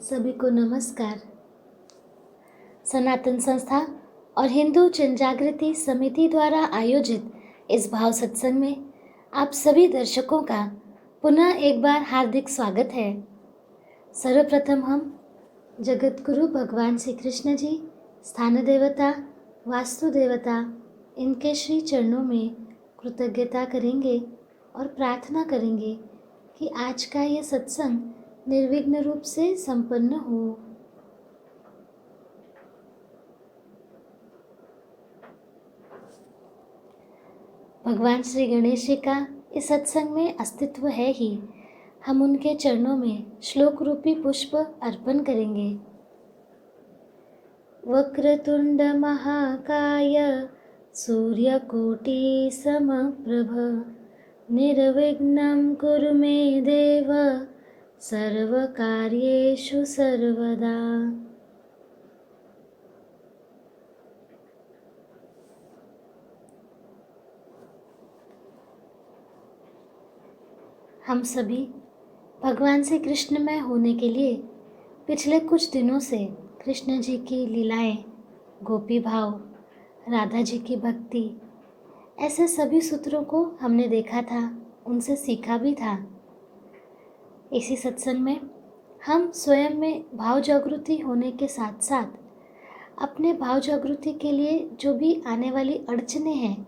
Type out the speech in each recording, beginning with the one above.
सभी को नमस्कार। सनातन संस्था और हिंदू जनजागृति समिति द्वारा आयोजित इस भाव सत्संग में आप सभी दर्शकों का पुनः एक बार हार्दिक स्वागत है। सर्वप्रथम हम जगत गुरु भगवान श्री कृष्ण जी, स्थान देवता, वास्तु देवता, इनके श्री चरणों में कृतज्ञता करेंगे और प्रार्थना करेंगे कि आज का ये सत्संग निर्विघ्न रूप से संपन्न हो। भगवान श्री गणेश जी का इस सत्संग में अस्तित्व है ही। हम उनके चरणों में श्लोक रूपी पुष्प अर्पण करेंगे। वक्रतुंड महाकाय सूर्यकोटि समप्रभ निर्विघ्नं कुरु मे देव सर्वकार्येषु सर्वदा। हम सभी भगवान से कृष्णमय होने के लिए पिछले कुछ दिनों से कृष्ण जी की लीलाएं, गोपी भाव, राधा जी की भक्ति, ऐसे सभी सूत्रों को हमने देखा था, उनसे सीखा भी था। इसी सत्संग में हम स्वयं में भाव जागृति होने के साथ साथ अपने भाव जागृति के लिए जो भी आने वाली अड़चने हैं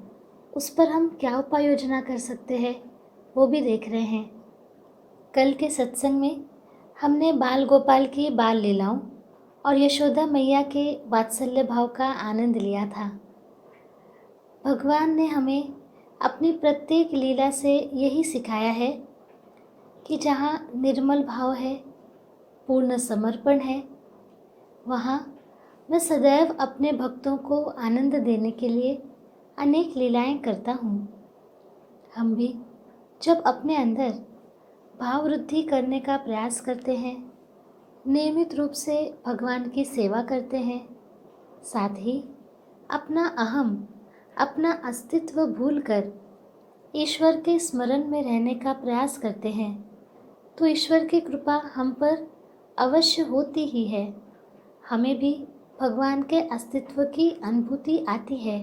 उस पर हम क्या उपाय योजना कर सकते हैं वो भी देख रहे हैं। कल के सत्संग में हमने बाल गोपाल की बाल लीलाओं और यशोदा मैया के वात्सल्य भाव का आनंद लिया था। भगवान ने हमें अपनी प्रत्येक लीला से यही सिखाया है कि जहाँ निर्मल भाव है, पूर्ण समर्पण है, वहाँ मैं सदैव अपने भक्तों को आनंद देने के लिए अनेक लीलाएं करता हूँ। हम भी जब अपने अंदर भाव वृद्धि करने का प्रयास करते हैं, नियमित रूप से भगवान की सेवा करते हैं, साथ ही अपना अहम, अपना अस्तित्व भूलकर ईश्वर के स्मरण में रहने का प्रयास करते हैं, तो ईश्वर की कृपा हम पर अवश्य होती ही है। हमें भी भगवान के अस्तित्व की अनुभूति आती है।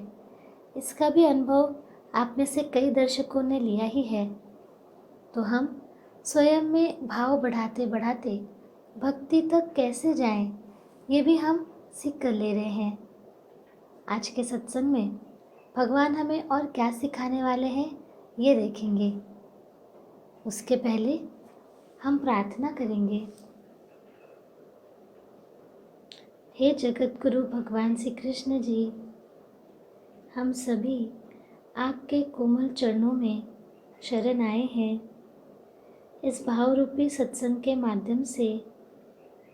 इसका भी अनुभव आप में से कई दर्शकों ने लिया ही है। तो हम स्वयं में भाव बढ़ाते बढ़ाते भक्ति तक कैसे जाएं, ये भी हम सीख कर ले रहे हैं। आज के सत्संग में भगवान हमें और क्या सिखाने वाले हैं ये देखेंगे। उसके पहले हम प्रार्थना करेंगे। हे जगत गुरु भगवान श्री कृष्ण जी, हम सभी आपके कोमल चरणों में शरण आए हैं। इस भाव रूपी सत्संग के माध्यम से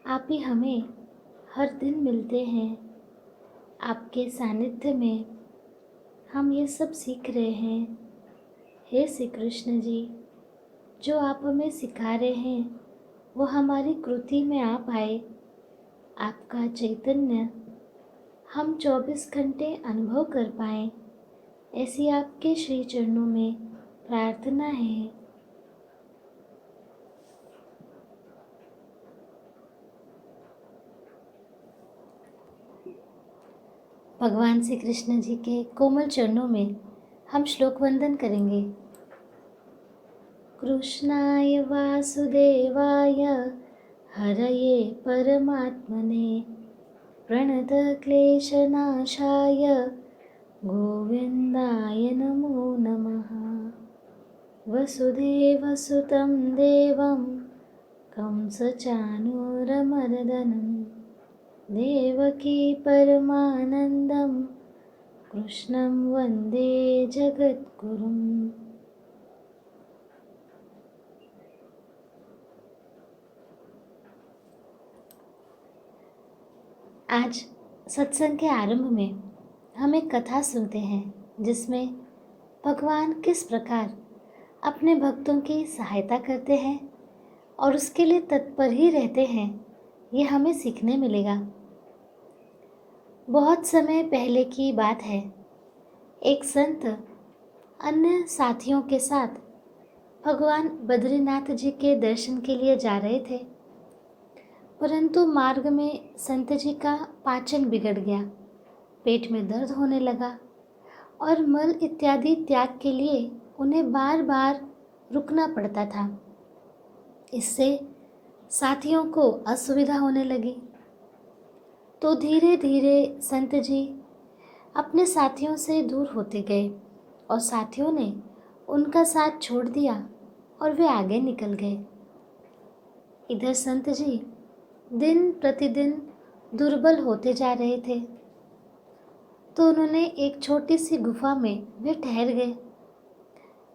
आप ही हमें हर दिन मिलते हैं। आपके सानिध्य में हम ये सब सीख रहे हैं। हे श्री कृष्ण जी, जो आप हमें सिखा रहे हैं वो हमारी कृति में आ पाए। आपका चैतन्य हम 24 घंटे अनुभव कर पाएँ, ऐसी आपके श्री चरणों में प्रार्थना है। भगवान श्री कृष्ण जी के कोमल चरणों में हम श्लोक वंदन करेंगे। कृष्णाय वासुदेवाय हरये परमात्मने प्रणतक्लेशनाशाय गोविन्दाय नमो नमः। वसुदेवसुतं देवं कंसचाणूरमर्दनं देवकी परमानन्दं कृष्णं वन्दे जगद्गुरुम्। आज सत्संग के आरंभ में हम एक कथा सुनते हैं जिसमें भगवान किस प्रकार अपने भक्तों की सहायता करते हैं और उसके लिए तत्पर ही रहते हैं, ये हमें सीखने मिलेगा। बहुत समय पहले की बात है। एक संत अन्य साथियों के साथ भगवान बद्रीनाथ जी के दर्शन के लिए जा रहे थे। परंतु मार्ग में संत जी का पाचन बिगड़ गया, पेट में दर्द होने लगा और मल इत्यादि त्याग के लिए उन्हें बार बार रुकना पड़ता था। इससे साथियों को असुविधा होने लगी। तो धीरे धीरे संत जी अपने साथियों से दूर होते गए और साथियों ने उनका साथ छोड़ दिया और वे आगे निकल गए। इधर संत जी दिन प्रतिदिन दुर्बल होते जा रहे थे, तो उन्होंने एक छोटी सी गुफा में वे ठहर गए।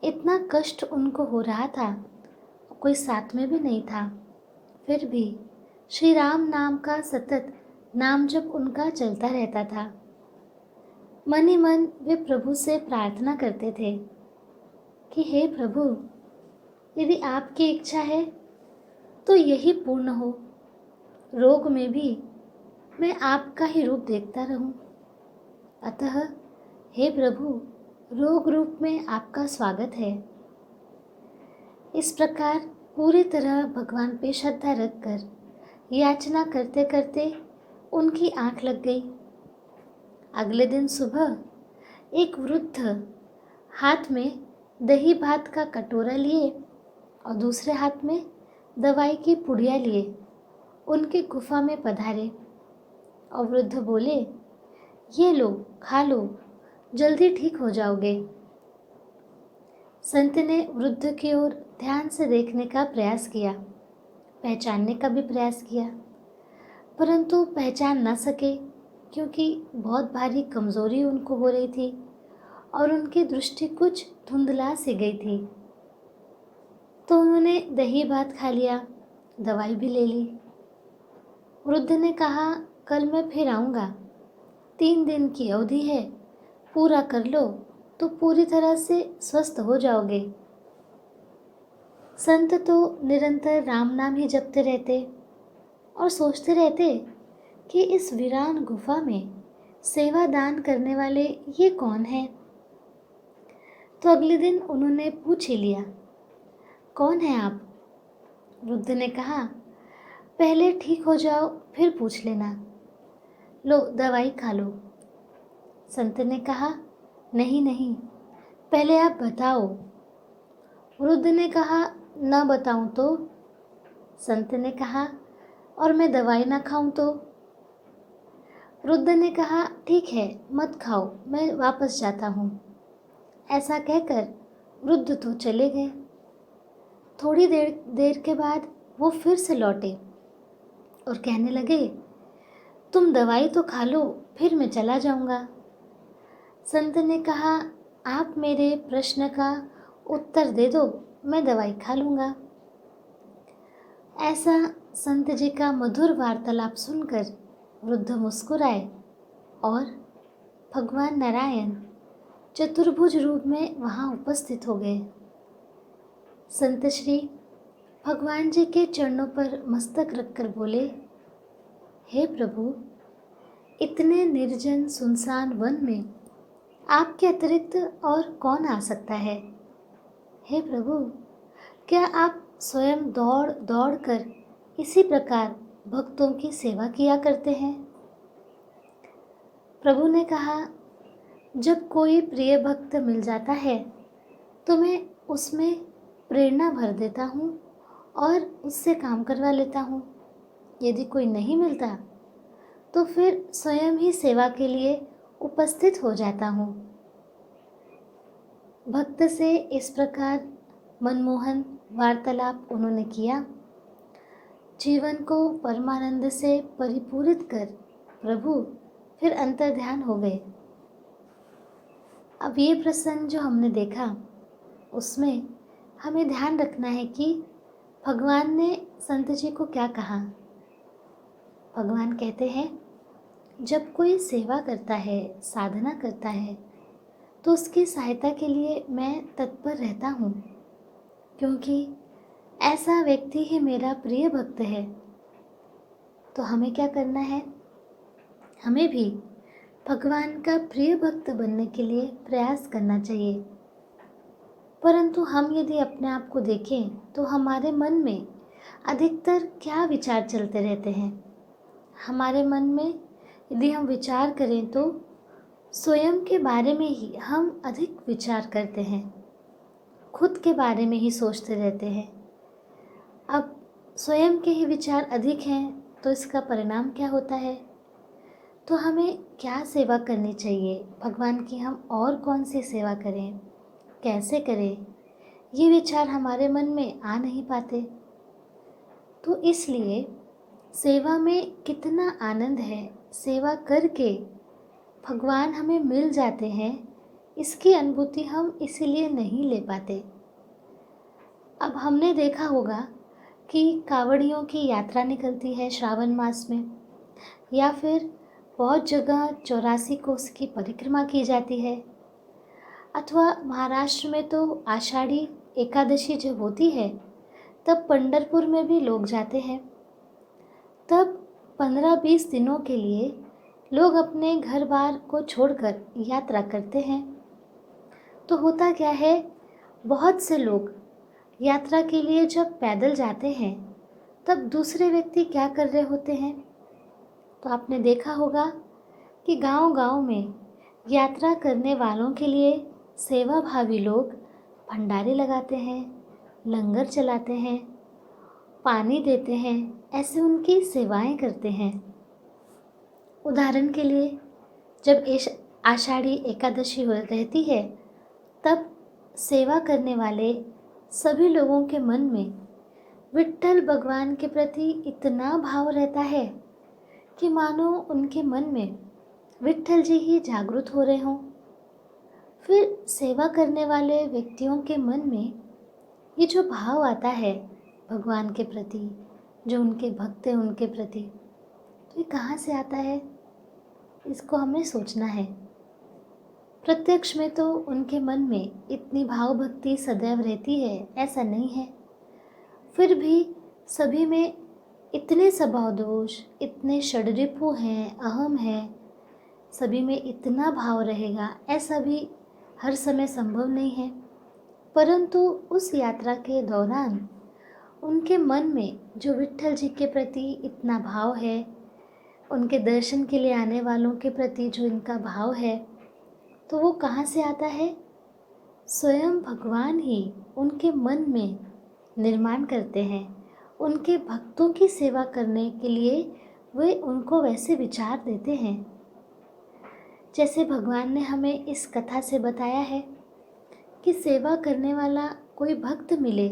इतना कष्ट उनको हो रहा था, कोई साथ में भी नहीं था, फिर भी श्री राम नाम का सतत नाम जप उनका चलता रहता था। मन ही मन वे प्रभु से प्रार्थना करते थे कि हे प्रभु, यदि आपकी इच्छा है तो यही पूर्ण हो। रोग में भी मैं आपका ही रूप देखता रहूं। अतः हे प्रभु, रोग रूप में आपका स्वागत है। इस प्रकार पूरी तरह भगवान पे श्रद्धा रखकर याचना करते करते उनकी आंख लग गई। अगले दिन सुबह एक वृद्ध हाथ में दही भात का कटोरा लिए और दूसरे हाथ में दवाई की पुड़िया लिए उनकी गुफा में पधारे और वृद्ध बोले, ये लो, खा लो, जल्दी ठीक हो जाओगे। संत ने वृद्ध की ओर ध्यान से देखने का प्रयास किया, पहचानने का भी प्रयास किया, परंतु पहचान न सके क्योंकि बहुत भारी कमजोरी उनको हो रही थी और उनकी दृष्टि कुछ धुंधला सी गई थी। तो उन्होंने दही भात खा लिया, दवाई भी ले ली। वृद्ध ने कहा, कल मैं फिर आऊँगा, 3 दिन की अवधि है, पूरा कर लो तो पूरी तरह से स्वस्थ हो जाओगे। संत तो निरंतर राम नाम ही जपते रहते और सोचते रहते कि इस वीरान गुफा में सेवा दान करने वाले ये कौन है। तो अगले दिन उन्होंने पूछ ही लिया, कौन है आप? वृद्ध ने कहा, पहले ठीक हो जाओ फिर पूछ लेना, लो दवाई खा लो। संत ने कहा, नहीं नहीं, पहले आप बताओ। वृद्ध ने कहा, न बताऊं तो? संत ने कहा, और मैं दवाई ना खाऊं तो? वृद्ध ने कहा, ठीक है, मत खाओ, मैं वापस जाता हूँ। ऐसा कहकर वृद्ध तो चले गए। थोड़ी देर के बाद वो फिर से लौटे और कहने लगे, तुम दवाई तो खा लो, फिर मैं चला जाऊंगा। संत ने कहा, आप मेरे प्रश्न का उत्तर दे दो, मैं दवाई खा लूँगा। ऐसा संत जी का मधुर वार्तालाप सुनकर वृद्ध मुस्कुराए और भगवान नारायण चतुर्भुज रूप में वहाँ उपस्थित हो गए। संत श्री भगवान जी के चरणों पर मस्तक रखकर बोले, हे प्रभु, इतने निर्जन सुनसान वन में आपके अतिरिक्त और कौन आ सकता है? हे प्रभु, क्या आप स्वयं दौड़ दौड़ कर इसी प्रकार भक्तों की सेवा किया करते हैं? प्रभु ने कहा, जब कोई प्रिय भक्त मिल जाता है तो मैं उसमें प्रेरणा भर देता हूँ और उससे काम करवा लेता हूँ। यदि कोई नहीं मिलता तो फिर स्वयं ही सेवा के लिए उपस्थित हो जाता हूँ। भक्त से इस प्रकार मनमोहन वार्तालाप उन्होंने किया। जीवन को परमानंद से परिपूरित कर प्रभु फिर अंतर्ध्यान हो गए। अब ये प्रसंग जो हमने देखा उसमें हमें ध्यान रखना है कि भगवान ने संत जी को क्या कहा। भगवान कहते हैं, जब कोई सेवा करता है, साधना करता है, तो उसकी सहायता के लिए मैं तत्पर रहता हूँ, क्योंकि ऐसा व्यक्ति ही मेरा प्रिय भक्त है। तो हमें क्या करना है? हमें भी भगवान का प्रिय भक्त बनने के लिए प्रयास करना चाहिए। परंतु हम यदि अपने आप को देखें तो हमारे मन में अधिकतर क्या विचार चलते रहते हैं हमारे मन में? यदि हम विचार करें तो स्वयं के बारे में ही हम अधिक विचार करते हैं, खुद के बारे में ही सोचते रहते हैं। अब स्वयं के ही विचार अधिक हैं तो इसका परिणाम क्या होता है? तो हमें क्या सेवा करनी चाहिए भगवान की? हम और कौन सी सेवा करें, कैसे करें, ये विचार हमारे मन में आ नहीं पाते। तो इसलिए सेवा में कितना आनंद है, सेवा करके भगवान हमें मिल जाते हैं, इसकी अनुभूति हम इसीलिए नहीं ले पाते। अब हमने देखा होगा कि कांवड़ियों की यात्रा निकलती है श्रावण मास में, या फिर बहुत जगह 84 कोस की परिक्रमा की जाती है, अथवा महाराष्ट्र में तो आषाढ़ी एकादशी जब होती है तब पंढरपुर में भी लोग जाते हैं। तब 15-20 दिनों के लिए लोग अपने घर बार को छोड़कर यात्रा करते हैं। तो होता क्या है, बहुत से लोग यात्रा के लिए जब पैदल जाते हैं तब दूसरे व्यक्ति क्या कर रहे होते हैं? तो आपने देखा होगा कि गांव-गांव में यात्रा करने वालों के लिए सेवाभावी लोग भंडारे लगाते हैं, लंगर चलाते हैं, पानी देते हैं, ऐसे उनकी सेवाएं करते हैं। उदाहरण के लिए जब आषाढ़ी एकादशी रहती है तब सेवा करने वाले सभी लोगों के मन में विट्ठल भगवान के प्रति इतना भाव रहता है कि मानो उनके मन में विट्ठल जी ही जागृत हो रहे हों। फिर सेवा करने वाले व्यक्तियों के मन में ये जो भाव आता है भगवान के प्रति, जो उनके भक्त हैं उनके प्रति, तो ये कहाँ से आता है? इसको हमें सोचना है। प्रत्यक्ष में तो उनके मन में इतनी भाव भक्ति सदैव रहती है, ऐसा नहीं है। फिर भी सभी में इतने स्वभाव दोष, इतने षड्रिपु हैं, अहम है, सभी में इतना भाव रहेगा, ऐसा भी हर समय संभव नहीं है। परंतु उस यात्रा के दौरान उनके मन में जो विट्ठल जी के प्रति इतना भाव है, उनके दर्शन के लिए आने वालों के प्रति जो इनका भाव है, तो वो कहाँ से आता है? स्वयं भगवान ही उनके मन में निर्माण करते हैं। उनके भक्तों की सेवा करने के लिए वे उनको वैसे विचार देते हैं। जैसे भगवान ने हमें इस कथा से बताया है कि सेवा करने वाला कोई भक्त मिले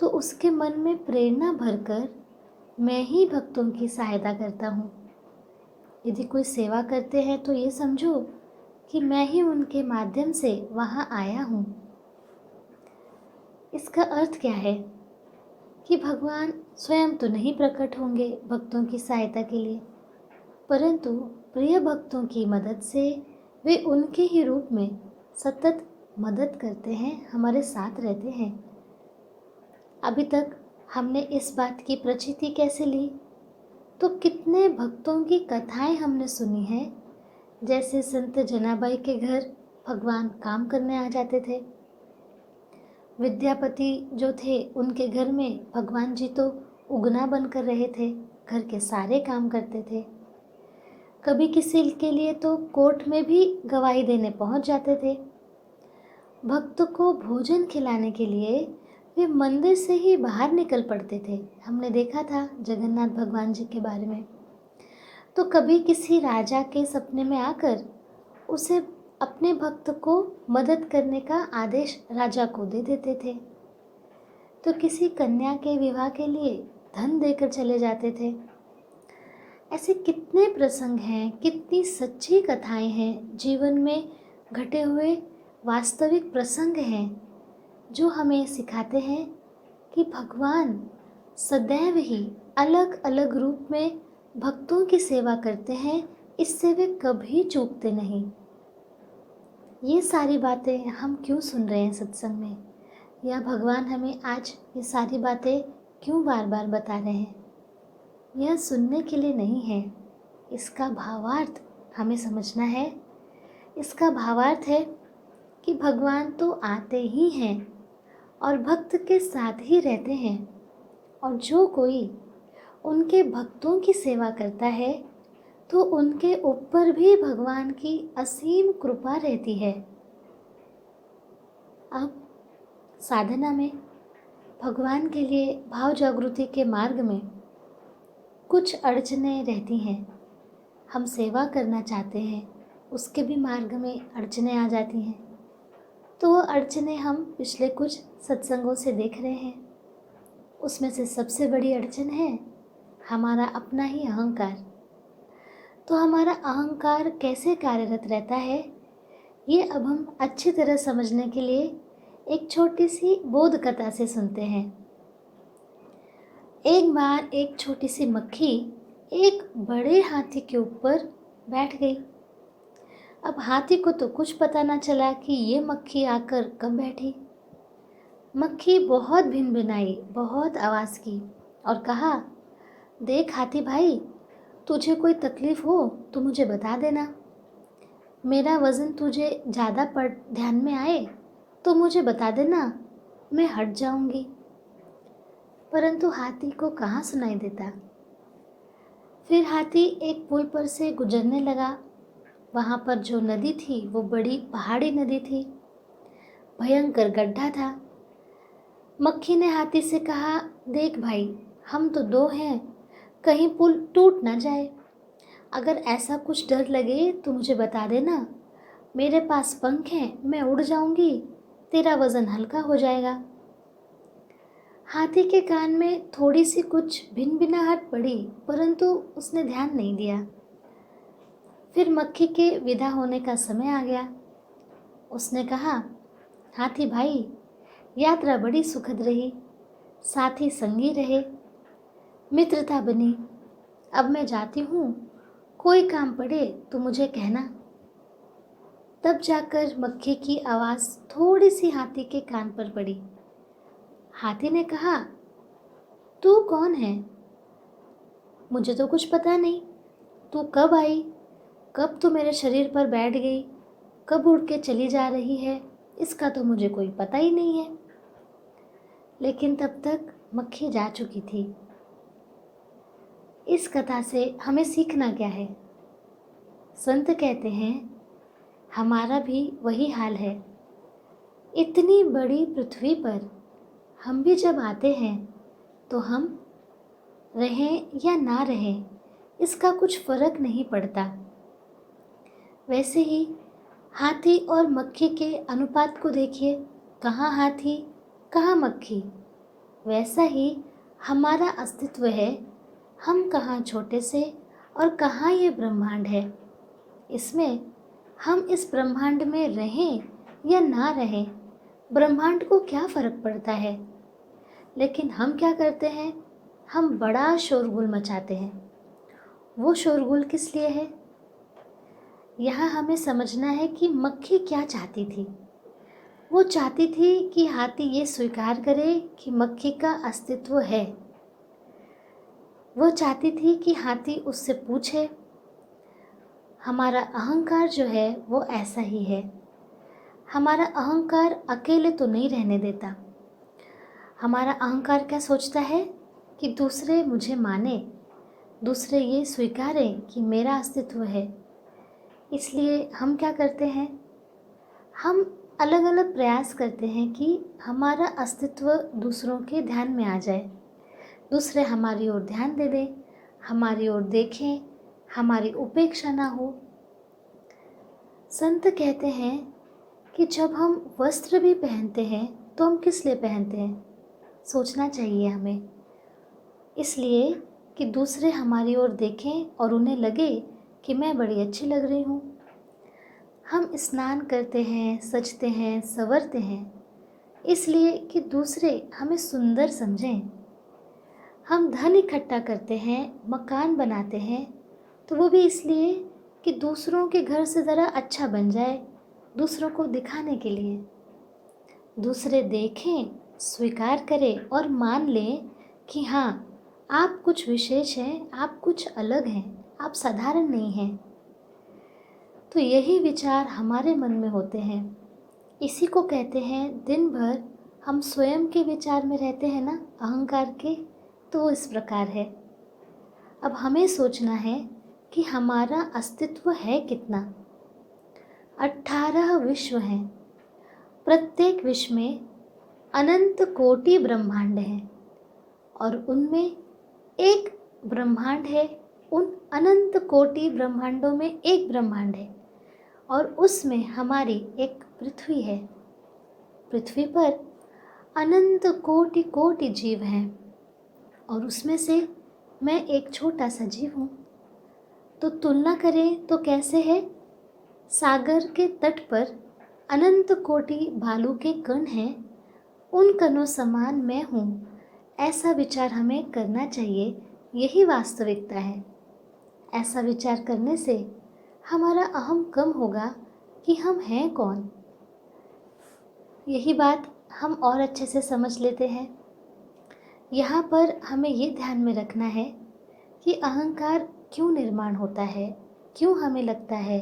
तो उसके मन में प्रेरणा भरकर मैं ही भक्तों की सहायता करता हूँ। यदि कोई सेवा करते हैं तो ये समझो कि मैं ही उनके माध्यम से वहाँ आया हूँ। इसका अर्थ क्या है कि भगवान स्वयं तो नहीं प्रकट होंगे भक्तों की सहायता के लिए, परंतु प्रिय भक्तों की मदद से वे उनके ही रूप में सतत मदद करते हैं, हमारे साथ रहते हैं। अभी तक हमने इस बात की प्रचिति कैसे ली? तो कितने भक्तों की कथाएं हमने सुनी हैं। जैसे संत जनाबाई के घर भगवान काम करने आ जाते थे, विद्यापति जो थे उनके घर में भगवान जी तो उगना बनकर रहे थे, घर के सारे काम करते थे। कभी किसी के लिए तो कोर्ट में भी गवाही देने पहुंच जाते थे। भक्त को भोजन खिलाने के लिए वे मंदिर से ही बाहर निकल पड़ते थे। हमने देखा था जगन्नाथ भगवान जी के बारे में। तो कभी किसी राजा के सपने में आकर उसे अपने भक्त को मदद करने का आदेश राजा को दे देते थे। तो किसी कन्या के विवाह के लिए धन देकर चले जाते थे। ऐसे कितने प्रसंग हैं, कितनी सच्ची कथाएं हैं, जीवन में घटे हुए वास्तविक प्रसंग हैं जो हमें सिखाते हैं कि भगवान सदैव ही अलग अलग रूप में भक्तों की सेवा करते हैं, इससे वे कभी चूकते नहीं। ये सारी बातें हम क्यों सुन रहे हैं सत्संग में, या भगवान हमें आज ये सारी बातें क्यों बार बार बता रहे हैं? यह सुनने के लिए नहीं है, इसका भावार्थ हमें समझना है। इसका भावार्थ है कि भगवान तो आते ही हैं और भक्त के साथ ही रहते हैं। और जो कोई उनके भक्तों की सेवा करता है तो उनके ऊपर भी भगवान की असीम कृपा रहती है। अब साधना में भगवान के लिए भाव जागृति के मार्ग में कुछ अड़चनें रहती हैं। हम सेवा करना चाहते हैं, उसके भी मार्ग में अड़चनें आ जाती हैं। तो वो अड़चनें हम पिछले कुछ सत्संगों से देख रहे हैं। उसमें से सबसे बड़ी अड़चन है हमारा अपना ही अहंकार। तो हमारा अहंकार कैसे कार्यरत रहता है, ये अब हम अच्छी तरह समझने के लिए एक छोटी सी बोध कथा से सुनते हैं। एक बार एक छोटी सी मक्खी एक बड़े हाथी के ऊपर बैठ गई। अब हाथी को तो कुछ पता ना चला कि ये मक्खी आकर कब बैठी। मक्खी बहुत भिनभिनाई, बहुत आवाज़ की और कहा, देख हाथी भाई, तुझे कोई तकलीफ़ हो तो मुझे बता देना। मेरा वज़न तुझे ज़्यादा पड़ ध्यान में आए तो मुझे बता देना, मैं हट जाऊंगी। परंतु हाथी को कहाँ सुनाई देता। फिर हाथी एक पुल पर से गुजरने लगा। वहाँ पर जो नदी थी वो बड़ी पहाड़ी नदी थी, भयंकर गड्ढा था। मक्खी ने हाथी से कहा, देख भाई, हम तो दो हैं, कहीं पुल टूट ना जाए। अगर ऐसा कुछ डर लगे तो मुझे बता देना, मेरे पास पंख हैं, मैं उड़ जाऊंगी, तेरा वज़न हल्का हो जाएगा। हाथी के कान में थोड़ी सी कुछ भिनभिनाहट पड़ी, परंतु उसने ध्यान नहीं दिया। फिर मक्खी के विदा होने का समय आ गया। उसने कहा, हाथी भाई, यात्रा बड़ी सुखद रही, साथी संगी रहे, मित्रता बनी। अब मैं जाती हूँ, कोई काम पड़े तो मुझे कहना। तब जाकर मक्खी की आवाज़ थोड़ी सी हाथी के कान पर पड़ी। हाथी ने कहा, तू कौन है? मुझे तो कुछ पता नहीं। तू कब आई, कब तू मेरे शरीर पर बैठ गई, कब उड़ के चली जा रही है, इसका तो मुझे कोई पता ही नहीं है। लेकिन तब तक मक्खी जा चुकी थी। इस कथा से हमें सीखना क्या है? संत कहते हैं, हमारा भी वही हाल है। इतनी बड़ी पृथ्वी पर हम भी जब आते हैं तो हम रहें या ना रहें, इसका कुछ फर्क नहीं पड़ता। वैसे ही हाथी और मक्खी के अनुपात को देखिए, कहाँ हाथी कहाँ मक्खी। वैसा ही हमारा अस्तित्व है, हम कहाँ छोटे से और कहाँ ये ब्रह्मांड है। इसमें हम इस ब्रह्मांड में रहें या ना रहें, ब्रह्मांड को क्या फ़र्क पड़ता है। लेकिन हम क्या करते हैं, हम बड़ा शोरगुल मचाते हैं। वो शोरगुल किस लिए है? यहाँ हमें समझना है कि मक्खी क्या चाहती थी। वो चाहती थी कि हाथी ये स्वीकार करे कि मक्खी का अस्तित्व है। वो चाहती थी कि हाथी उससे पूछे। हमारा अहंकार जो है वो ऐसा ही है। हमारा अहंकार अकेले तो नहीं रहने देता। हमारा अहंकार क्या सोचता है कि दूसरे मुझे माने, दूसरे ये स्वीकारें कि मेरा अस्तित्व है। इसलिए हम क्या करते हैं, हम अलग अलग प्रयास करते हैं कि हमारा अस्तित्व दूसरों के ध्यान में आ जाए, दूसरे हमारी ओर ध्यान दे दें, हमारी ओर देखें, हमारी उपेक्षा ना हो। संत कहते हैं कि जब हम वस्त्र भी पहनते हैं तो हम किस लिए पहनते हैं, सोचना चाहिए हमें। इसलिए कि दूसरे हमारी ओर देखें और उन्हें लगे कि मैं बड़ी अच्छी लग रही हूँ। हम स्नान करते हैं, सजते हैं, संवरते हैं, इसलिए कि दूसरे हमें सुंदर समझें। हम धन इकट्ठा करते हैं, मकान बनाते हैं, तो वो भी इसलिए कि दूसरों के घर से ज़रा अच्छा बन जाए, दूसरों को दिखाने के लिए। दूसरे देखें, स्वीकार करें और मान लें कि हाँ, आप कुछ विशेष हैं, आप कुछ अलग हैं, आप साधारण नहीं हैं। तो यही विचार हमारे मन में होते हैं। इसी को कहते हैं दिन भर हम स्वयं के विचार में रहते हैं ना, अहंकार के, तो इस प्रकार है। अब हमें सोचना है कि हमारा अस्तित्व है कितना। 18 विश्व हैं। प्रत्येक विश्व में अनंत कोटि ब्रह्मांड हैं और उनमें एक ब्रह्मांड है, उन अनंत कोटि ब्रह्मांडों में एक ब्रह्मांड है और उसमें हमारी एक पृथ्वी है। पृथ्वी पर अनंत कोटि कोटि जीव हैं और उसमें से मैं एक छोटा सा जीव हूँ। तो तुलना करें तो कैसे है? सागर के तट पर अनंत कोटि भालू के कण हैं, उन कणों समान मैं हूँ, ऐसा विचार हमें करना चाहिए। यही वास्तविकता है। ऐसा विचार करने से हमारा अहम कम होगा कि हम हैं कौन। यही बात हम और अच्छे से समझ लेते हैं। यहाँ पर हमें ये ध्यान में रखना है कि अहंकार क्यों निर्माण होता है, क्यों हमें लगता है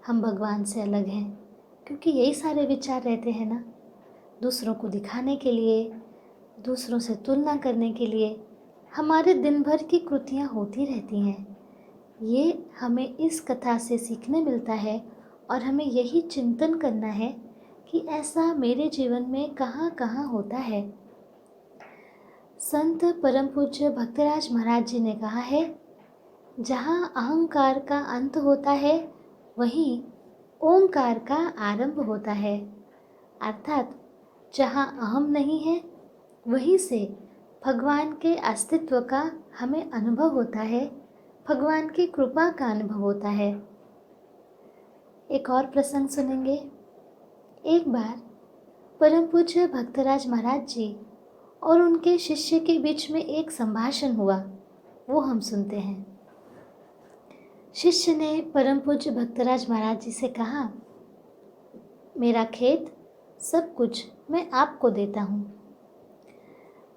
हम भगवान से अलग हैं। क्योंकि यही सारे विचार रहते हैं ना, दूसरों को दिखाने के लिए, दूसरों से तुलना करने के लिए हमारे दिन भर की कृतियाँ होती रहती हैं। ये हमें इस कथा से सीखने मिलता है और हमें यही चिंतन करना है कि ऐसा मेरे जीवन में कहाँ कहाँ होता है। संत परम पूज्य भक्तराज महाराज जी ने कहा है, जहाँ अहंकार का अंत होता है वहीं ओंकार का आरंभ होता है। अर्थात जहाँ अहम नहीं है वहीं से भगवान के अस्तित्व का हमें अनुभव होता है, भगवान की कृपा का अनुभव होता है। एक और प्रसंग सुनेंगे। एक बार परम पूज्य भक्तराज महाराज जी और उनके शिष्य के बीच में एक संभाषण हुआ, वो हम सुनते हैं। शिष्य ने परम पूज्य भक्तराज महाराज जी से कहा, मेरा खेत सब कुछ मैं आपको देता हूँ।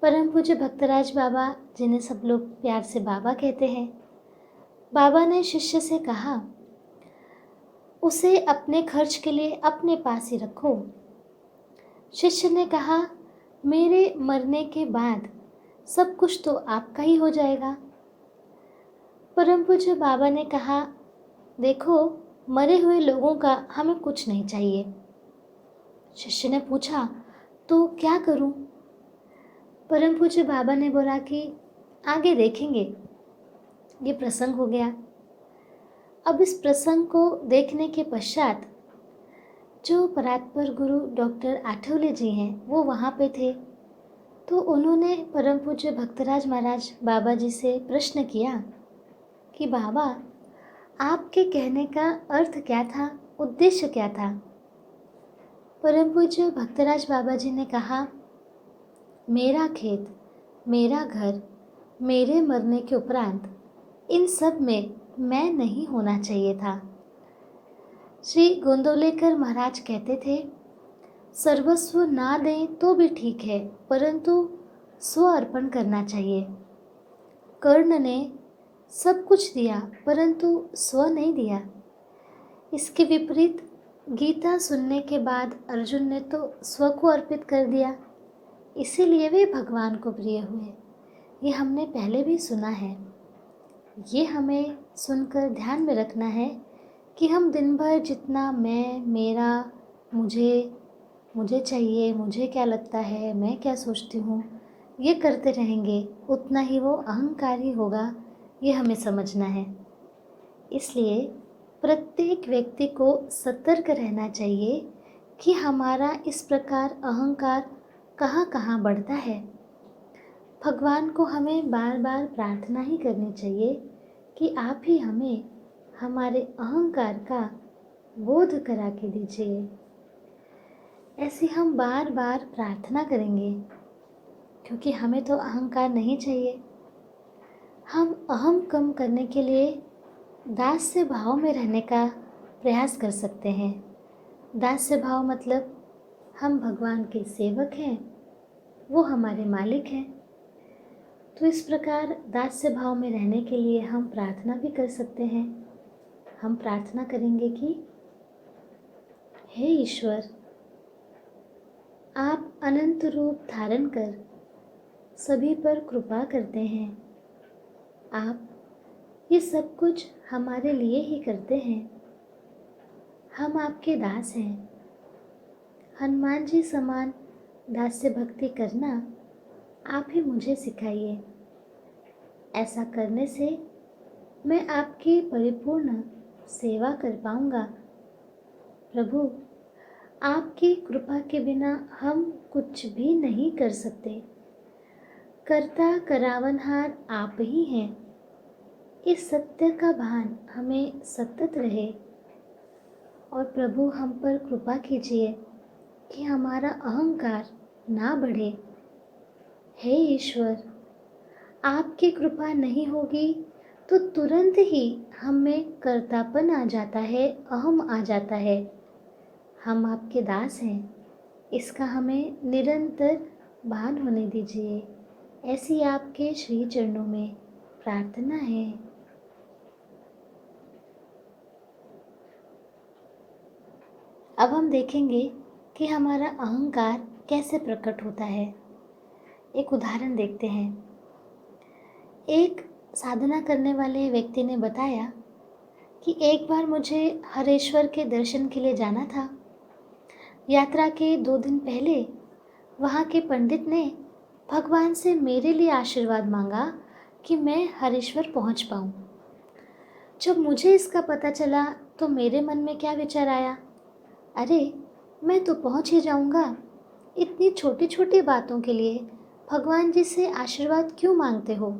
परम पूज्य भक्तराज बाबा, जिन्हें सब लोग प्यार से बाबा कहते हैं, बाबा ने शिष्य से कहा, उसे अपने खर्च के लिए अपने पास ही रखो। शिष्य ने कहा, मेरे मरने के बाद सब कुछ तो आपका ही हो जाएगा। परम पूज्य बाबा ने कहा, देखो, मरे हुए लोगों का हमें कुछ नहीं चाहिए। शिष्य ने पूछा, तो क्या करूं? परम पूज्य बाबा ने बोला कि आगे देखेंगे। ये प्रसंग हो गया। अब इस प्रसंग को देखने के पश्चात जो परात्पर गुरु डॉक्टर आठवले जी हैं, वो वहाँ पे थे। तो उन्होंने परम पूज्य भक्तराज महाराज बाबा जी से प्रश्न किया कि बाबा, आपके कहने का अर्थ क्या था, उद्देश्य क्या था? परम पूज्य भक्तराज बाबा जी ने कहा, मेरा खेत, मेरा घर, मेरे मरने के उपरांत इन सब में मैं नहीं होना चाहिए था। श्री गोंदवलेकर महाराज कहते थे, सर्वस्व ना दें तो भी ठीक है, परंतु स्व अर्पण करना चाहिए। कर्ण ने सब कुछ दिया परंतु स्व नहीं दिया। इसके विपरीत गीता सुनने के बाद अर्जुन ने तो स्व को अर्पित कर दिया, इसीलिए वे भगवान को प्रिय हुए। ये हमने पहले भी सुना है। ये हमें सुनकर ध्यान में रखना है कि हम दिन भर जितना मैं, मेरा, मुझे चाहिए, मुझे क्या लगता है, मैं क्या सोचती हूँ, ये करते रहेंगे, उतना ही वो अहंकारी होगा। ये हमें समझना है। इसलिए प्रत्येक व्यक्ति को सतर्क रहना चाहिए कि हमारा इस प्रकार अहंकार कहाँ कहाँ बढ़ता है। भगवान को हमें बार बार प्रार्थना ही करनी चाहिए कि आप ही हमें हमारे अहंकार का बोध करा के दीजिए। ऐसी हम बार बार प्रार्थना करेंगे, क्योंकि हमें तो अहंकार नहीं चाहिए। हम अहम कम करने के लिए दास्य भाव में रहने का प्रयास कर सकते हैं। दास्य भाव मतलब हम भगवान के सेवक हैं, वो हमारे मालिक हैं। तो इस प्रकार दास्य भाव में रहने के लिए हम प्रार्थना भी कर सकते हैं। हम प्रार्थना करेंगे कि हे ईश्वर, आप अनंत रूप धारण कर सभी पर कृपा करते हैं। आप ये सब कुछ हमारे लिए ही करते हैं। हम आपके दास हैं। हनुमान जी समान दास्य भक्ति करना आप ही मुझे सिखाइए। ऐसा करने से मैं आपकी परिपूर्ण सेवा कर पाऊंगा। प्रभु, आपकी कृपा के बिना हम कुछ भी नहीं कर सकते। करता करावनहार आप ही हैं। इस सत्य का भान हमें सतत रहे। और प्रभु, हम पर कृपा कीजिए कि हमारा अहंकार ना बढ़े। हे ईश्वर, आपकी कृपा नहीं होगी तो तुरंत ही हम में कर्तापन आ जाता है, अहम आ जाता है। हम आपके दास हैं, इसका हमें निरंतर भान होने दीजिए। ऐसी आपके श्री चरणों में प्रार्थना है। अब हम देखेंगे कि हमारा अहंकार कैसे प्रकट होता है। एक उदाहरण देखते हैं। एक साधना करने वाले व्यक्ति ने बताया कि एक बार मुझे हरेश्वर के दर्शन के लिए जाना था। यात्रा के 2 दिन पहले वहाँ के पंडित ने भगवान से मेरे लिए आशीर्वाद मांगा कि मैं हरेश्वर पहुँच पाऊँ। जब मुझे इसका पता चला तो मेरे मन में क्या विचार आया, अरे मैं तो पहुँच ही जाऊँगा। इतनी छोटी छोटी बातों के लिए भगवान जी से आशीर्वाद क्यों मांगते हो।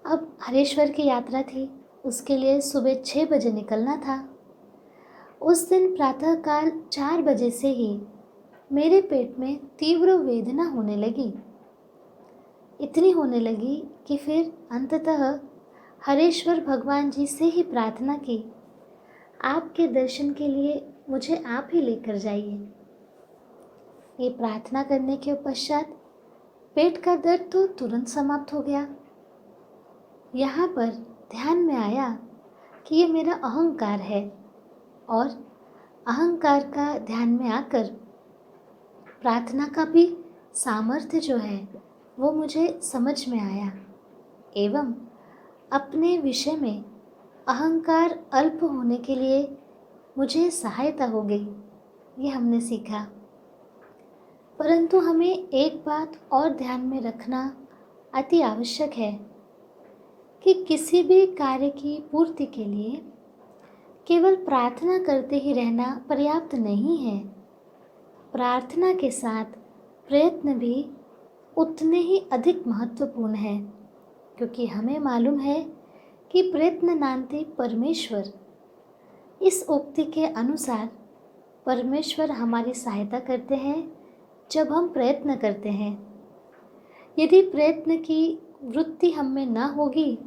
अब हरेश्वर की यात्रा थी, उसके लिए सुबह 6 बजे निकलना था। उस दिन प्रातःकाल 4 बजे से ही मेरे पेट में तीव्र वेदना होने लगी। इतनी होने लगी कि फिर अंततः हरेश्वर भगवान जी से ही प्रार्थना की, आपके दर्शन के लिए मुझे आप ही लेकर जाइए। ये प्रार्थना करने के पश्चात पेट का दर्द तो तुरंत समाप्त हो गया। यहाँ पर ध्यान में आया कि ये मेरा अहंकार है और अहंकार का ध्यान में आकर प्रार्थना का भी सामर्थ्य जो है वो मुझे समझ में आया एवं अपने विषय में अहंकार अल्प होने के लिए मुझे सहायता हो गई। ये हमने सीखा। परंतु हमें एक बात और ध्यान में रखना अति आवश्यक है कि किसी भी कार्य की पूर्ति के लिए केवल प्रार्थना करते ही रहना पर्याप्त नहीं है। प्रार्थना के साथ प्रयत्न भी उतने ही अधिक महत्वपूर्ण है, क्योंकि हमें मालूम है कि प्रयत्न नान्ति परमेश्वर। इस उक्ति के अनुसार परमेश्वर हमारी सहायता करते हैं जब हम प्रयत्न करते हैं। यदि प्रयत्न की वृत्ति हम में न होगी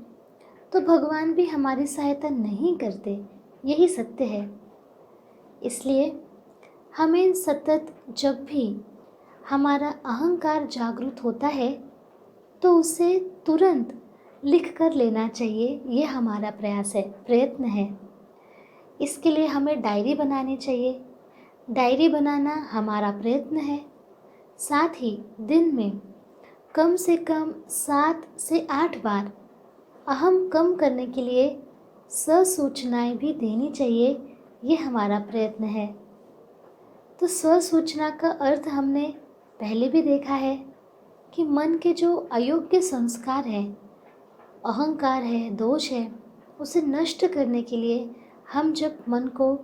तो भगवान भी हमारी सहायता नहीं करते। यही सत्य है। इसलिए हमें सतत जब भी हमारा अहंकार जागृत होता है तो उसे तुरंत लिख कर लेना चाहिए। ये हमारा प्रयास है, प्रयत्न है। इसके लिए हमें डायरी बनानी चाहिए। डायरी बनाना हमारा प्रयत्न है। साथ ही दिन में कम से कम 7 से 8 बार अहम कम करने के लिए स्वसूचनाएं भी देनी चाहिए। ये हमारा प्रयत्न है। तो स्वसूचना का अर्थ हमने पहले भी देखा है कि मन के जो अयोग्य संस्कार हैं, अहंकार है, दोष है, उसे नष्ट करने के लिए हम जब मन को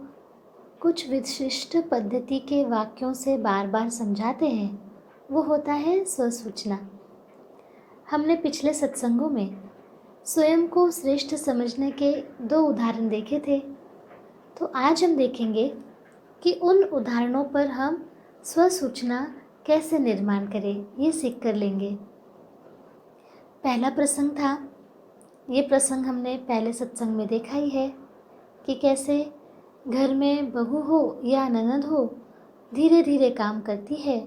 कुछ विशिष्ट पद्धति के वाक्यों से बार बार समझाते हैं, वो होता है स्वसूचना। हमने पिछले सत्संगों में स्वयं को श्रेष्ठ समझने के 2 उदाहरण देखे थे। तो आज हम देखेंगे कि उन उदाहरणों पर हम स्वसूचना कैसे निर्माण करें, ये सीख कर लेंगे। पहला प्रसंग था, ये प्रसंग हमने पहले सत्संग में देखा ही है कि कैसे घर में बहू हो या ननद हो धीरे धीरे काम करती है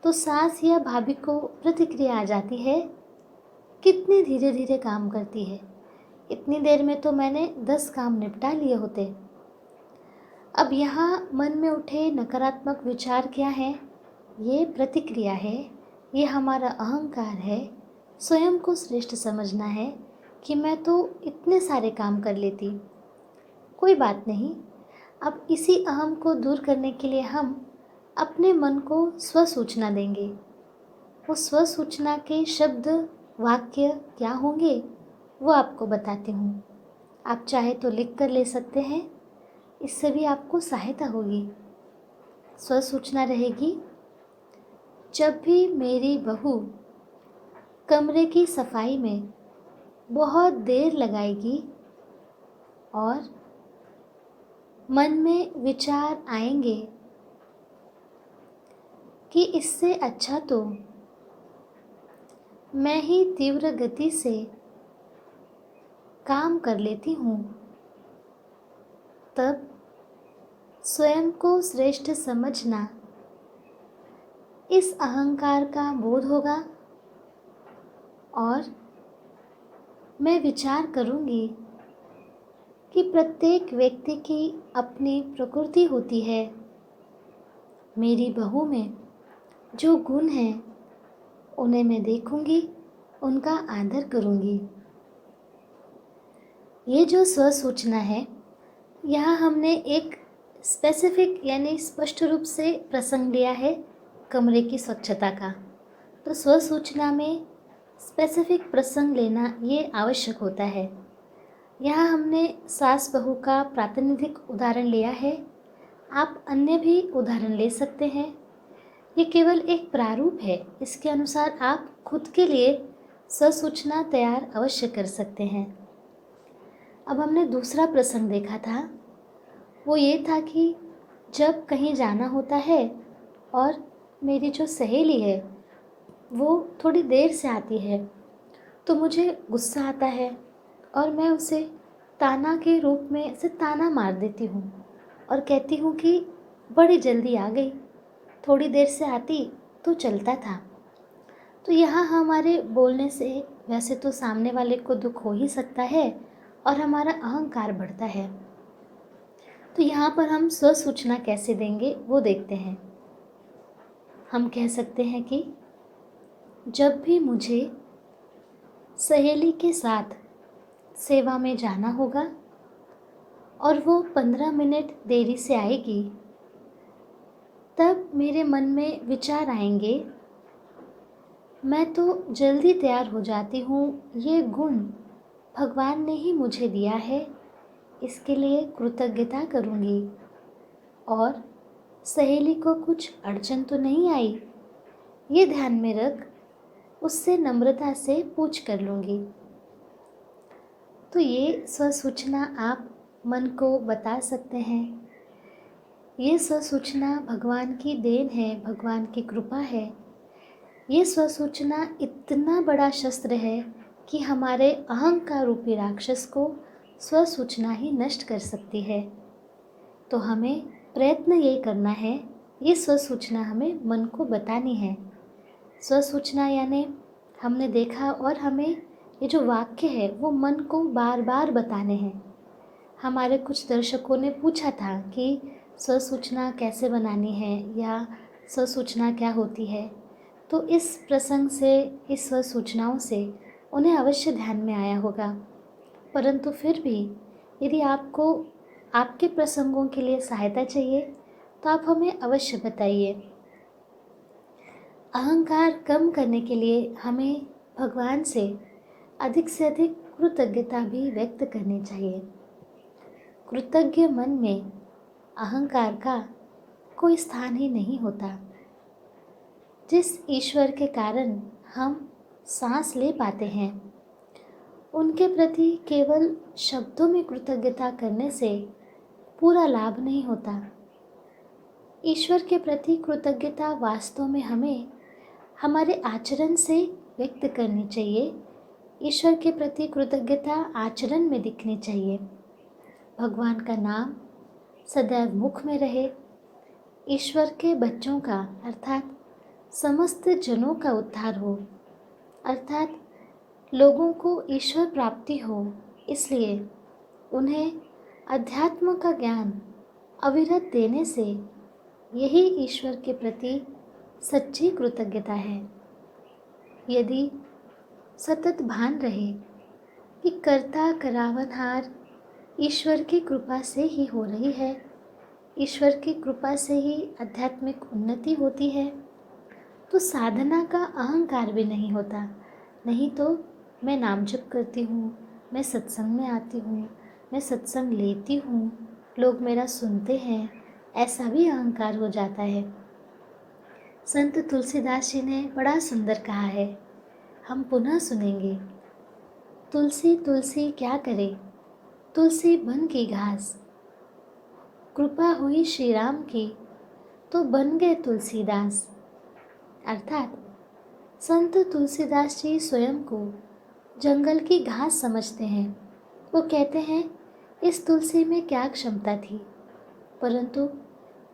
तो सास या भाभी को प्रतिक्रिया आ जाती है, कितने धीरे धीरे काम करती है, इतनी देर में तो मैंने 10 काम निपटा लिए होते। अब यहाँ मन में उठे नकारात्मक विचार क्या है? ये प्रतिक्रिया है, ये हमारा अहंकार है। स्वयं को श्रेष्ठ समझना है कि मैं तो इतने सारे काम कर लेती। कोई बात नहीं, अब इसी अहम को दूर करने के लिए हम अपने मन को स्वसूचना देंगे। वो स्वसूचना के शब्द, वाक्य क्या होंगे वो आपको बताती हूँ। आप चाहे तो लिख कर ले सकते हैं, इससे भी आपको सहायता होगी। स्वसूचना रहेगी, जब भी मेरी बहू कमरे की सफाई में बहुत देर लगाएगी और मन में विचार आएंगे कि इससे अच्छा तो मैं ही तीव्र गति से काम कर लेती हूँ, तब स्वयं को श्रेष्ठ समझना, इस अहंकार का बोध होगा और मैं विचार करूँगी कि प्रत्येक व्यक्ति की अपनी प्रकृति होती है। मेरी बहू में जो गुण हैं उन्हें मैं देखूंगी, उनका आदर करूंगी। ये जो स्वसूचना है, यहाँ हमने एक स्पेसिफिक यानी स्पष्ट रूप से प्रसंग लिया है कमरे की स्वच्छता का। तो स्वसूचना में स्पेसिफिक प्रसंग लेना ये आवश्यक होता है। यहाँ हमने सास बहू का प्रातिनिधिक उदाहरण लिया है। आप अन्य भी उदाहरण ले सकते हैं। ये केवल एक प्रारूप है, इसके अनुसार आप खुद के लिए स्वसूचना तैयार अवश्य कर सकते हैं। अब हमने दूसरा प्रसंग देखा था, वो ये था कि जब कहीं जाना होता है और मेरी जो सहेली है वो थोड़ी देर से आती है, तो मुझे गुस्सा आता है और मैं उसे ताना के रूप में से ताना मार देती हूँ और कहती हूँ कि बड़ी जल्दी आ गई, थोड़ी देर से आती तो चलता था। तो यहाँ हमारे बोलने से वैसे तो सामने वाले को दुख हो ही सकता है और हमारा अहंकार बढ़ता है। तो यहाँ पर हम स्वसूचना कैसे देंगे वो देखते हैं। हम कह सकते हैं कि जब भी मुझे सहेली के साथ सेवा में जाना होगा और वो 15 मिनट देरी से आएगी, तब मेरे मन में विचार आएंगे, मैं तो जल्दी तैयार हो जाती हूँ, ये गुण भगवान ने ही मुझे दिया है, इसके लिए कृतज्ञता करूँगी और सहेली को कुछ अड़चन तो नहीं आई, ये ध्यान में रख उससे नम्रता से पूछ कर लूँगी। तो ये स्वसूचना आप मन को बता सकते हैं। ये स्वसूचना भगवान की देन है, भगवान की कृपा है। ये स्वसूचना इतना बड़ा शस्त्र है कि हमारे अहंकार रूपी राक्षस को स्वसूचना ही नष्ट कर सकती है। तो हमें प्रयत्न ये करना है, ये स्वसूचना हमें मन को बतानी है। स्वसूचना यानी हमने देखा और हमें ये जो वाक्य है वो मन को बार बार बताने हैं। हमारे कुछ दर्शकों ने पूछा था कि स्वसूचना कैसे बनानी है या स्वसूचना क्या होती है। तो इस प्रसंग से, इस स्वसूचनाओं से उन्हें अवश्य ध्यान में आया होगा। परंतु फिर भी यदि आपको आपके प्रसंगों के लिए सहायता चाहिए तो आप हमें अवश्य बताइए। अहंकार कम करने के लिए हमें भगवान से अधिक कृतज्ञता भी व्यक्त करनी चाहिए। कृतज्ञ मन में अहंकार का कोई स्थान ही नहीं होता। जिस ईश्वर के कारण हम सांस ले पाते हैं, उनके प्रति केवल शब्दों में कृतज्ञता करने से पूरा लाभ नहीं होता। ईश्वर के प्रति कृतज्ञता वास्तव में हमें हमारे आचरण से व्यक्त करनी चाहिए। ईश्वर के प्रति कृतज्ञता आचरण में दिखनी चाहिए। भगवान का नाम सदैव मुख में रहे। ईश्वर के बच्चों का अर्थात समस्त जनों का उद्धार हो, अर्थात लोगों को ईश्वर प्राप्ति हो, इसलिए उन्हें अध्यात्म का ज्ञान अविरत देने से, यही ईश्वर के प्रति सच्ची कृतज्ञता है। यदि सतत भान रहे कि कर्ता करावनहार ईश्वर की कृपा से ही हो रही है, ईश्वर की कृपा से ही आध्यात्मिक उन्नति होती है, तो साधना का अहंकार भी नहीं होता। नहीं तो मैं नाम जप करती हूँ, मैं सत्संग में आती हूँ, मैं सत्संग लेती हूँ, लोग मेरा सुनते हैं, ऐसा भी अहंकार हो जाता है। संत तुलसीदास जी ने बड़ा सुंदर कहा है, हम पुनः सुनेंगे। तुलसी तुलसी क्या करे, तुलसी बन की घास, कृपा हुई श्री राम की तो बन गए तुलसीदास। अर्थात संत तुलसीदास जी स्वयं को जंगल की घास समझते हैं। वो कहते हैं इस तुलसी में क्या क्षमता थी, परंतु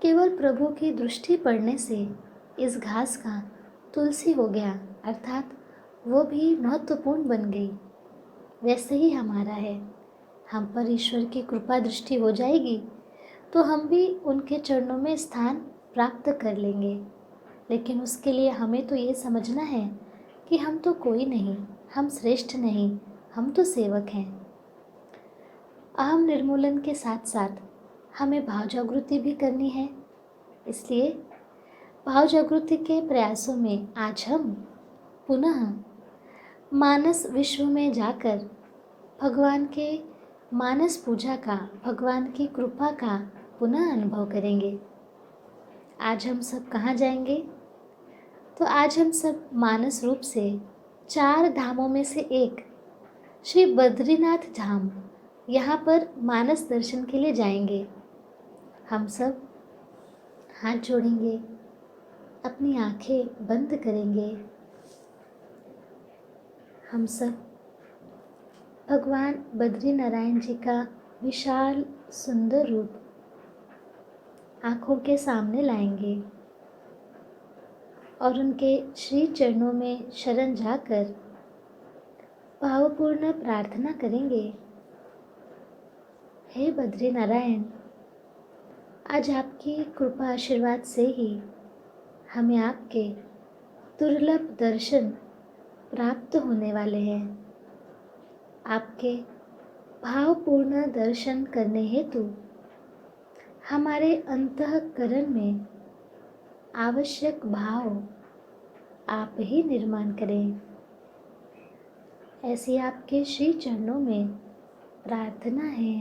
केवल प्रभु की दृष्टि पड़ने से इस घास का तुलसी हो गया, अर्थात वो भी महत्वपूर्ण बन गई। वैसे ही हमारा है, हम पर ईश्वर की कृपा दृष्टि हो जाएगी तो हम भी उनके चरणों में स्थान प्राप्त कर लेंगे। लेकिन उसके लिए हमें तो ये समझना है कि हम तो कोई नहीं, हम श्रेष्ठ नहीं, हम तो सेवक हैं। अहम निर्मूलन के साथ साथ हमें भाव जागृति भी करनी है। इसलिए भाव जागृति के प्रयासों में आज हम पुनः मानस विश्व में जाकर भगवान के मानस पूजा का, भगवान की कृपा का पुनः अनुभव करेंगे। आज हम सब कहाँ जाएंगे? तो आज हम सब मानस रूप से 4 धामों में से एक श्री बद्रीनाथ धाम, यहाँ पर मानस दर्शन के लिए जाएंगे। हम सब हाथ जोड़ेंगे, अपनी आंखें बंद करेंगे। हम सब भगवान बद्री नारायण जी का विशाल सुंदर रूप आँखों के सामने लाएंगे और उनके श्री चरणों में शरण जाकर भावपूर्ण प्रार्थना करेंगे। हे बद्री नारायण, आज आपकी कृपा आशीर्वाद से ही हमें आपके दुर्लभ दर्शन प्राप्त होने वाले हैं। आपके भावपूर्ण दर्शन करने हेतु हमारे अंतःकरण में आवश्यक भाव आप ही निर्माण करें। ऐसी आपके श्री चरणों में प्रार्थना है।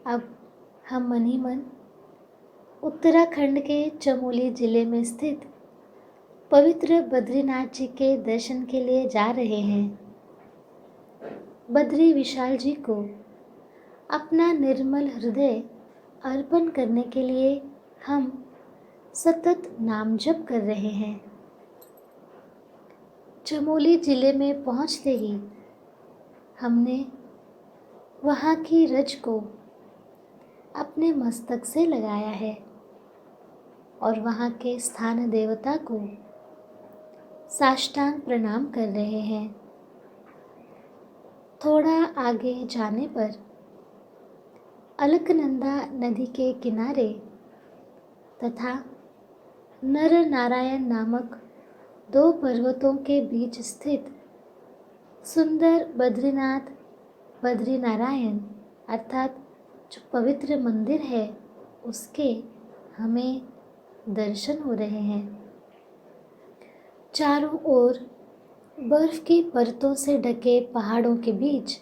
अब हम मन ही मन उत्तराखंड के चमोली जिले में स्थित पवित्र बद्रीनाथ जी के दर्शन के लिए जा रहे हैं। बद्री विशाल जी को अपना निर्मल हृदय अर्पण करने के लिए हम सतत नाम जप कर रहे हैं। चमोली जिले में पहुंचते ही हमने वहाँ की रज को अपने मस्तक से लगाया है और वहाँ के स्थान देवता को साष्टांग प्रणाम कर रहे हैं। थोड़ा आगे जाने पर अलकनंदा नदी के किनारे तथा नर नारायण नामक 2 पर्वतों के बीच स्थित सुंदर बद्रीनाथ बद्री नारायण अर्थात जो पवित्र मंदिर है उसके हमें दर्शन हो रहे हैं। चारों ओर बर्फ की परतों से ढके पहाड़ों के बीच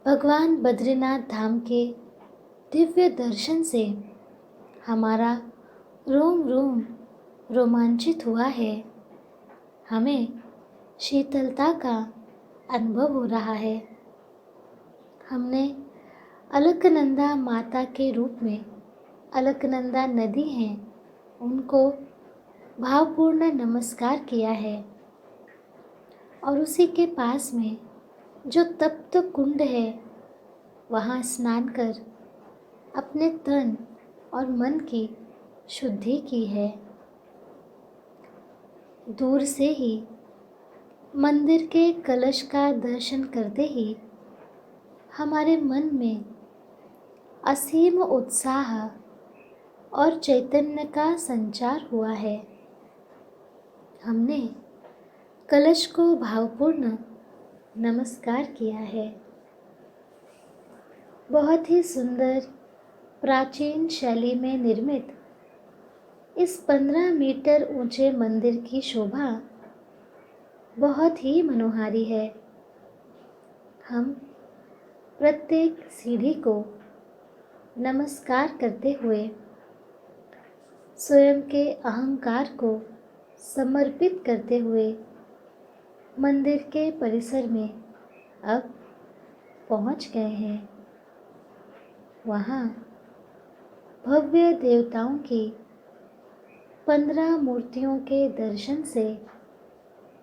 भगवान बद्रीनाथ धाम के दिव्य दर्शन से हमारा रोम रोम रोमांचित हुआ है। हमें शीतलता का अनुभव हो रहा है। हमने अलकनंदा माता के रूप में अलकनंदा नदी हैं उनको भावपूर्ण नमस्कार किया है और उसी के पास में जो तप्त कुंड है वहाँ स्नान कर अपने तन और मन की शुद्धि की है। दूर से ही मंदिर के कलश का दर्शन करते ही हमारे मन में असीम उत्साह और चैतन्य का संचार हुआ है। हमने कलश को भावपूर्ण नमस्कार किया है। बहुत ही सुंदर प्राचीन शैली में निर्मित इस 15 मीटर ऊंचे मंदिर की शोभा बहुत ही मनोहारी है। हम प्रत्येक सीढ़ी को नमस्कार करते हुए स्वयं के अहंकार को समर्पित करते हुए मंदिर के परिसर में अब पहुंच गए हैं। वहाँ भव्य देवताओं की 15 मूर्तियों के दर्शन से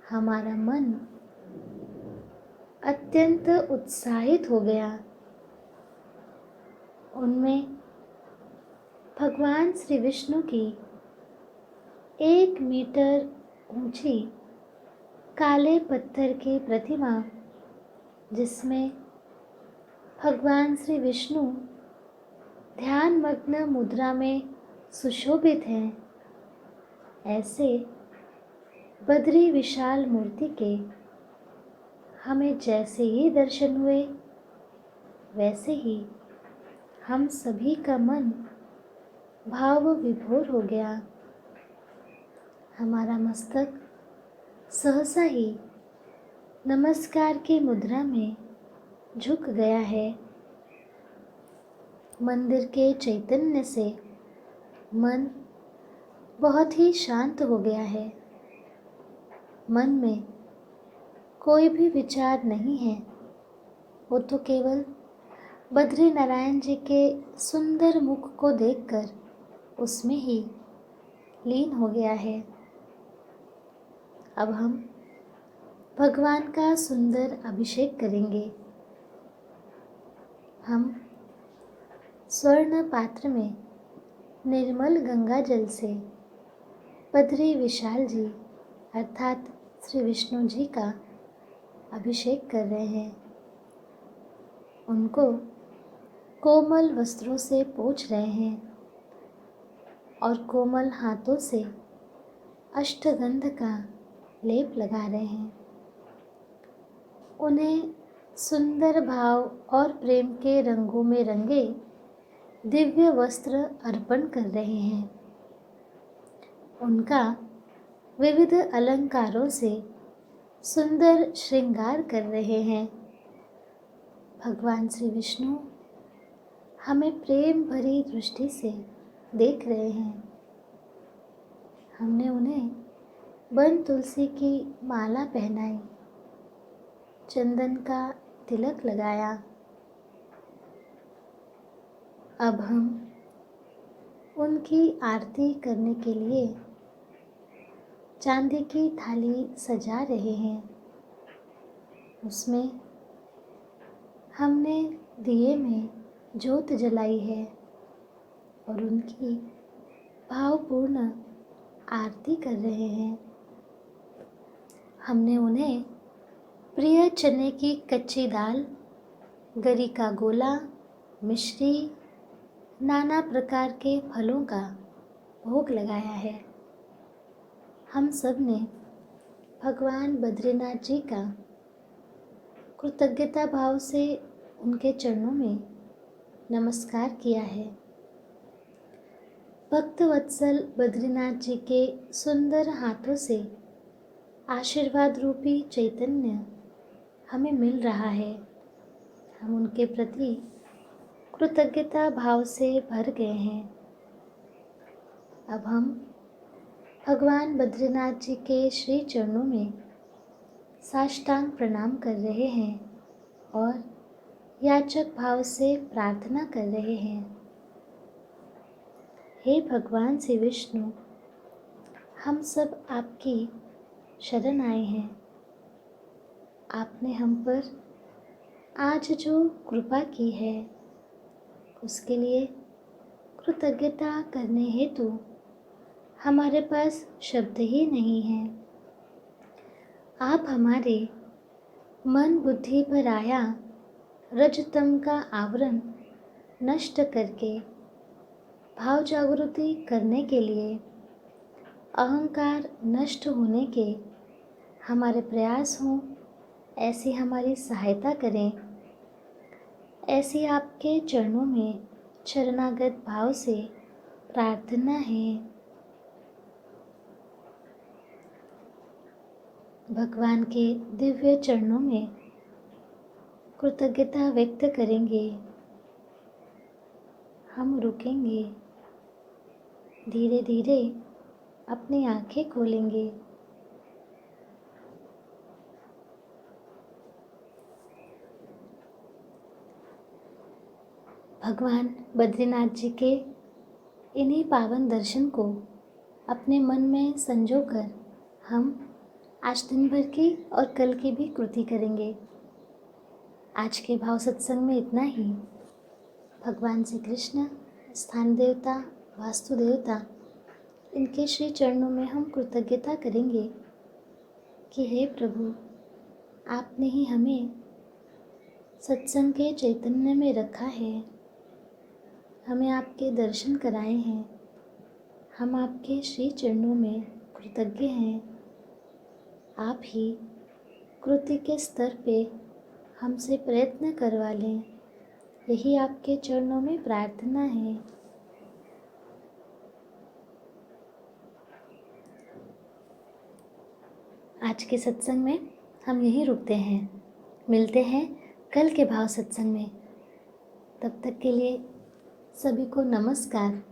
हमारा मन अत्यंत उत्साहित हो गया। उनमें भगवान श्री विष्णु की 1 मीटर ऊंची काले पत्थर की प्रतिमा, जिसमें भगवान श्री विष्णु ध्यान मग्न मुद्रा में सुशोभित हैं, ऐसे बद्री विशाल मूर्ति के हमें जैसे ही दर्शन हुए, वैसे ही हम सभी का मन भाव विभोर हो गया। हमारा मस्तक सहसा ही नमस्कार की मुद्रा में झुक गया है। मंदिर के चैतन्य से मन बहुत ही शांत हो गया है। मन में कोई भी विचार नहीं है, वो तो केवल बद्री नारायण जी के सुंदर मुख को देखकर उसमें ही लीन हो गया है। अब हम भगवान का सुंदर अभिषेक करेंगे। हम स्वर्ण पात्र में निर्मल गंगा जल से बद्री विशाल जी अर्थात श्री विष्णु जी का अभिषेक कर रहे हैं। उनको कोमल वस्त्रों से पोंछ रहे हैं और कोमल हाथों से अष्टगंध का लेप लगा रहे हैं। उन्हें सुंदर भाव और प्रेम के रंगों में रंगे दिव्य वस्त्र अर्पण कर रहे हैं। उनका विविध अलंकारों से सुंदर श्रृंगार कर रहे हैं। भगवान श्री विष्णु हमें प्रेम भरी दृष्टि से देख रहे हैं। हमने उन्हें वन तुलसी की माला पहनाई, चंदन का तिलक लगाया। अब हम उनकी आरती करने के लिए चांदी की थाली सजा रहे हैं। उसमें हमने दिए में ज्योत जलाई है और उनकी भावपूर्ण आरती कर रहे हैं। हमने उन्हें प्रिय चने की कच्ची दाल, गरी का गोला, मिश्री, नाना प्रकार के फलों का भोग लगाया है। हम सब ने भगवान बद्रीनाथ जी का कृतज्ञता भाव से उनके चरणों में नमस्कार किया है। भक्त वत्सल बद्रीनाथ जी के सुंदर हाथों से आशीर्वाद रूपी चैतन्य हमें मिल रहा है। हम उनके प्रति कृतज्ञता भाव से भर गए हैं। अब हम भगवान बद्रीनाथ जी के श्री चरणों में साष्टांग प्रणाम कर रहे हैं और याचक भाव से प्रार्थना कर रहे हैं। हे भगवान श्री विष्णु, हम सब आपकी शरण आए हैं। आपने हम पर आज जो कृपा की है, उसके लिए कृतज्ञता करने हेतु हमारे पास शब्द ही नहीं हैं। आप हमारे मन बुद्धि पर आया रजतम का आवरण नष्ट करके भाव जागृति करने के लिए अहंकार नष्ट होने के हमारे प्रयास हों, ऐसी हमारी सहायता करें। ऐसी आपके चरणों में शरणागत भाव से प्रार्थना है। भगवान के दिव्य चरणों में कृतज्ञता व्यक्त करेंगे। हम रुकेंगे, धीरे धीरे अपनी आंखें खोलेंगे। भगवान बद्रीनाथ जी के इन्हीं पावन दर्शन को अपने मन में संजोकर हम आज दिन भर की और कल की भी कृति करेंगे। आज के भाव सत्संग में इतना ही। भगवान श्री कृष्ण, स्थान देवता, वास्तु देवता, इनके श्री चरणों में हम कृतज्ञता करेंगे कि हे प्रभु, आपने ही हमें सत्संग के चैतन्य में रखा है, हमें आपके दर्शन कराए हैं। हम आपके श्री चरणों में कृतज्ञ हैं। आप ही कृति के स्तर पे हमसे प्रयत्न करवा लें, यही आपके चरणों में प्रार्थना है। आज के सत्संग में हम यहीं रुकते हैं। मिलते हैं कल के भाव सत्संग में। तब तक के लिए सभी को नमस्कार।